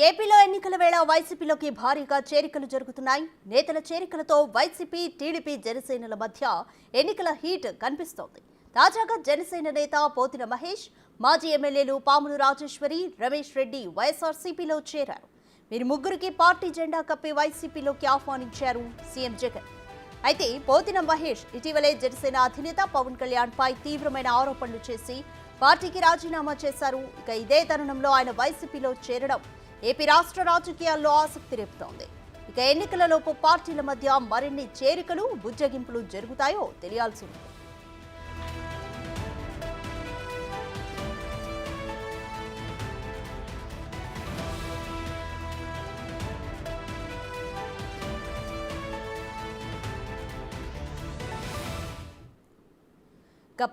ఏపీలో ఎన్నికల వేళ వైసీపీలోకి భారీగా చేరికలు జరుగుతున్నాయి. నేతల చేరికలతో వైసీపీ, టీడీపీ, జనసేనల మధ్య ఎన్నికల హీట్ కనిపిస్తోంది. తాజాగా జనసేన నేత పోతిన మహేష్, మాజీ ఎమ్మెల్యేలు పాములు రాజేశ్వరి, రమేష్ రెడ్డి వైఎస్ఆర్సీపీలో చేరారు. వీరి ముగ్గురికి పార్టీ జెండా కప్పి వైసీపీలోకి ఆహ్వానించారు సీఎం జగన్. అయితే పోతిన మహేష్ ఇటీవలే జనసేన అధినేత పవన్ కళ్యాణ్ పై తీవ్రమైన ఆరోపణలు చేసి పార్టీకి రాజీనామా చేశారు. ఇదే తరుణంలో ఆయన వైసీపీలో చేరడం ఏపీ రాష్ట్ర రాజకీయాల్లో ఆసక్తి రేపుతోంది. ఎన్నికలలోపు పార్టీల మధ్య మరిన్ని చేరికలు, బుజ్జగింపులు జరుగుతాయో తెలియాల్సి ఉంది.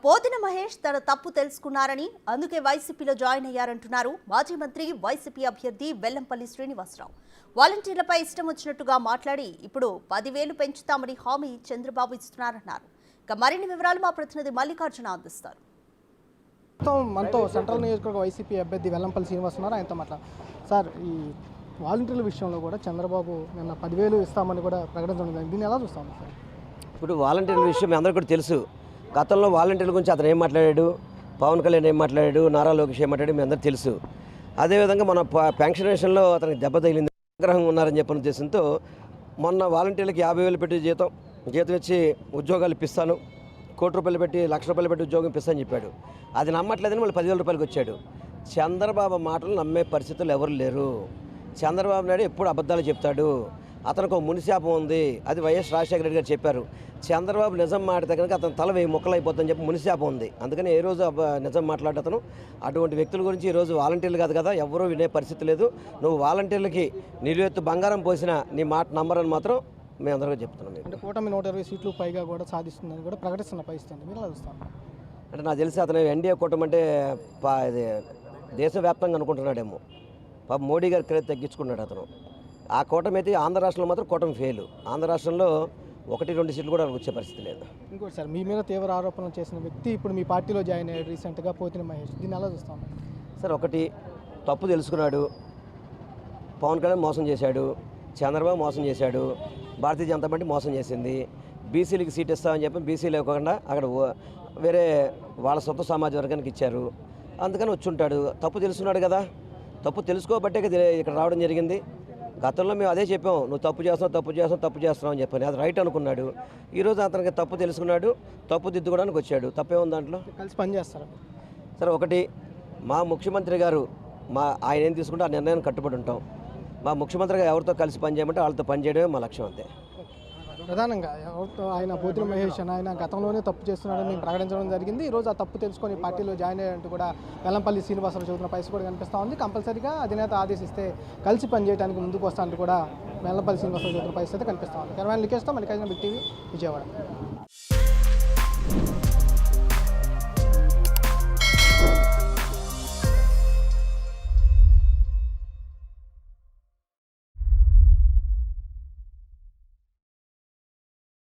పోతిన మహేష్ తన తప్పు తెలుసుకున్నారని, అందుకే వైసీపీలో జాయిన్ అయ్యారంటున్నారు మాజీ మంత్రి, వైసీపీ అభ్యర్థి వెల్లంపల్లి శ్రీనివాసరావు. వాలంటీర్లపై ఇష్టం వచ్చినట్టుగా మాట్లాడి ఇప్పుడు 10,000 పెంచుతామని హామీ చంద్రబాబు ఇస్తున్నారన్నారు. మరిన్ని వివరాలు మా ప్రతినిధి మల్లికార్జున అందిస్తారు. మనతో సెంట్రల్ నియోజకవర్గ వైసీపీ అభ్యర్థి వెల్లంపల్లి శ్రీనివాస్ ఉన్నారు. ఆయనతో సార్, ఈ వాలంటీర్ల విషయంలో కూడా చంద్రబాబు నిన్న 10,000 ఇస్తామని కూడా ప్రకటించడం జరిగింది. దీన్ని ఎలా చూస్తాము సార్? ఇప్పుడు వాలంటీర్ల విషయం మీ అందరికీ కూడా తెలుసు. గతంలో వాలంటీర్ల గురించి అతను ఏం మాట్లాడాడు, పవన్ కళ్యాణ్ ఏం మాట్లాడాడు, నారా లోకేష్ ఏం మాట్లాడాడు మీ అందరికీ తెలుసు. అదేవిధంగా మన పెన్షన్ విషయంలో అతనికి దెబ్బ తగిలింది, ఆగ్రహంగా ఉన్నారని చెప్పిన ఉద్దేశంతో మొన్న వాలంటీర్లకి 50,000 పెట్టి జీతం ఇచ్చి ఉద్యోగాలు ఇప్పిస్తాను, ₹1,00,00,000 పెట్టి ₹1,00,000 పెట్టి ఉద్యోగం ఇప్పిస్తానని చెప్పాడు. అది నమ్మట్లేదని మళ్ళీ ₹10,000 వచ్చాడు. చంద్రబాబు మాటలు నమ్మే పరిస్థితులు ఎవరు లేరు. చంద్రబాబు నాయుడు ఎప్పుడు అబద్ధాలు చెప్తాడు. అతనికి ఒక మునిశాపం ఉంది, అది వైఎస్ రాజశేఖర రెడ్డి గారు చెప్పారు. చంద్రబాబు నిజం మాట్లాడితే కనుక అతను తల 1000 ముక్కలు అయిపోతుందని చెప్పి మునిశాపం ఉంది. అందుకని ఏ రోజు నిజం మాట్లాడే అతను అటువంటి వ్యక్తుల గురించి ఈరోజు వాలంటీర్లు కాదు కదా, ఎవరూ వినే పరిస్థితి లేదు. నువ్వు వాలంటీర్లకి నిలువెత్తు బంగారం పోసిన నీ మాట నమ్మరని మాత్రం మేము అందరికీ చెప్తున్నాం. అంటే కూటమి 120 సీట్లు పైగా కూడా సాధిస్తుందని కూడా ప్రకటిస్తున్న పరిస్థితి మీరు ఎలా చూస్తాను? అంటే నాకు తెలిసి అతను ఎన్డీఏ కూటమి అంటే ఇది దేశవ్యాప్తంగా అనుకుంటున్నాడేమో. పాప మోడీ గారి క్రేజ్ తగ్గించుకున్నాడు అతను. ఆ కూటమి అయితే ఆంధ్ర రాష్ట్రంలో మాత్రం కూటమి ఫెయిల్. ఆంధ్ర రాష్ట్రంలో 1-2 సీట్లు కూడా వచ్చే పరిస్థితి లేదు. ఇంకోటి సార్, మీ మీద తీవ్ర ఆరోపణలు చేసిన వ్యక్తి ఇప్పుడు మీ పార్టీలో జాయిన్ అయ్యాడు రీసెంట్గా, పోతిన మహేష్. దీన్ని ఎలా చూస్తాం సార్? ఒకటి, తప్పు తెలుసుకున్నాడు. పవన్ కళ్యాణ్ మోసం చేశాడు, చంద్రబాబు మోసం చేశాడు, భారతీయ జనతా పార్టీ మోసం చేసింది. బీసీలకి సీట్ ఇస్తామని చెప్పి బీసీలు ఇవ్వకుండా అక్కడ వేరే వాళ్ళ సొంత సమాజ వర్గానికి ఇచ్చారు. అందుకని వచ్చి ఉంటాడు. తప్పు తెలుసుకున్నాడు కదా, తప్పు తెలుసుకోబట్టే ఇక్కడ రావడం జరిగింది. గతంలో మేము అదే చెప్పాం, నువ్వు తప్పు చేస్తున్నావు అని చెప్పని. అది రైట్ అనుకున్నాడు. ఈరోజు అతనికి తప్పు తెలుసుకున్నాడు, తప్పు దిద్దుకోవడానికి వచ్చాడు. తప్పే ఉంది దాంట్లో. కలిసి పనిచేస్తారు సరే, ఒకటి, మా ముఖ్యమంత్రి గారు ఆయన ఏం తీసుకుంటే ఆ నిర్ణయాన్ని కట్టుబడి ఉంటాం. మా ముఖ్యమంత్రి గారు ఎవరితో కలిసి పనిచేయమంటే వాళ్ళతో పనిచేయడమే మా లక్ష్యం, అంతే. ప్రధానంగా ఎవరితో ఆయన పోతిన మహేష్ ఆయన గతంలోనే తప్పు చేస్తున్నాడని మేము ప్రకటించడం జరిగింది. ఈరోజు ఆ తప్పు తెలుసుకొని పార్టీలో జాయిన్ అయ్యారంటూ కూడా వెల్లంపల్లి శ్రీనివాసరావు చదువుతున్న పరిస్థితి కూడా కనిపిస్తూ ఉంది. కంపల్సరీగా అధినేత ఆదేశిస్తే కలిసి పనిచేయడానికి ముందుకు వస్తానంటూ కూడా వెల్లంపల్లి శ్రీనివాసరావు చదువుతున్న పరిస్థితి కనిపిస్తూ ఉంది. కెమెరామెన్ లికేష్తో మల్లికార్జున, బిగ్ టీవీ, విజయవాడ.